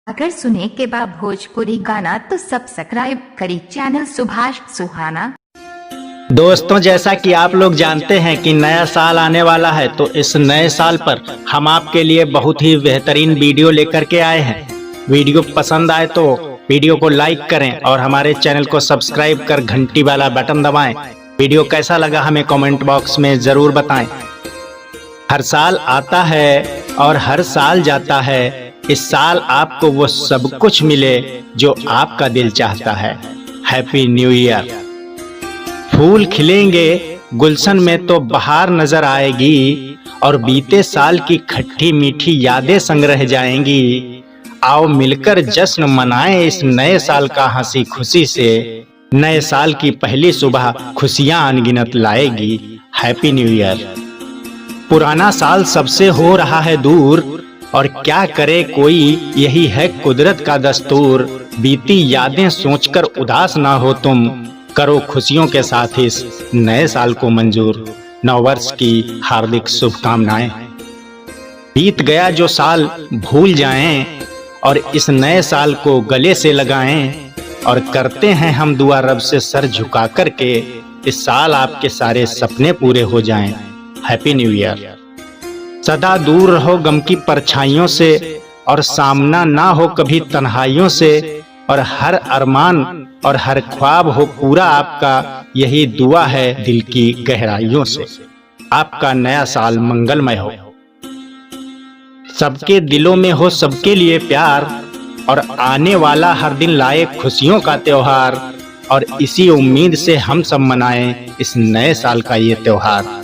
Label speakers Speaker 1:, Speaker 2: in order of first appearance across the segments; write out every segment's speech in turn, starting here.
Speaker 1: अगर सुने के बाद भोजपुरी गाना तो सब्सक्राइब करें चैनल सुभाष सुहाना।
Speaker 2: दोस्तों, जैसा कि आप लोग जानते हैं कि नया साल आने वाला है, तो इस नए साल पर हम आपके लिए बहुत ही बेहतरीन वीडियो लेकर के आए हैं। वीडियो पसंद आए तो वीडियो को लाइक करें और हमारे चैनल को सब्सक्राइब कर घंटी वाला बटन दबाएं। वीडियो कैसा लगा हमें कमेंट बॉक्स में जरूर बताएं। हर साल आता है और हर साल जाता है, इस साल आपको वो सब कुछ मिले जो आपका दिल चाहता है। Happy new year. फूल खिलेंगे गुलशन में तो बहार नजर आएगी, और बीते साल की खट्टी मीठी यादें संग रह जाएंगी। आओ मिलकर जश्न मनाएं इस नए साल का हंसी खुशी से। नए साल की पहली सुबह खुशियां अनगिनत लाएगी। Happy new year. पुराना साल सबसे हो रहा है दूर, और क्या करे कोई, यही है कुदरत का दस्तूर। बीती यादें सोचकर उदास ना हो तुम, करो खुशियों के साथ इस नए साल को मंजूर। नववर्ष की हार्दिक शुभकामनाएं। बीत गया जो साल भूल जाएं, और इस नए साल को गले से लगाएं। और करते हैं हम दुआ रब से सर झुका कर के, इस साल आपके सारे सपने पूरे हो जाएं। Happy new year. सदा दूर रहो गम की परछाइयों से, और सामना ना हो कभी तन्हाइयों से। और हर अरमान और हर ख्वाब हो पूरा आपका, यही दुआ है दिल की गहराइयों से। आपका नया साल मंगलमय हो। सबके दिलों में हो सबके लिए प्यार, और आने वाला हर दिन लाए खुशियों का त्योहार। और इसी उम्मीद से हम सब मनाएं इस नए साल का ये त्योहार।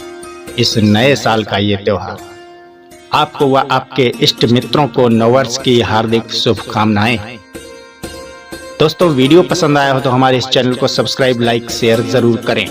Speaker 2: इस नए साल का ये त्योहार। आपको व आपके इष्ट मित्रों को नववर्ष की हार्दिक शुभकामनाएं। दोस्तों, वीडियो पसंद आया हो तो हमारे इस चैनल को सब्सक्राइब, लाइक, शेयर जरूर करें।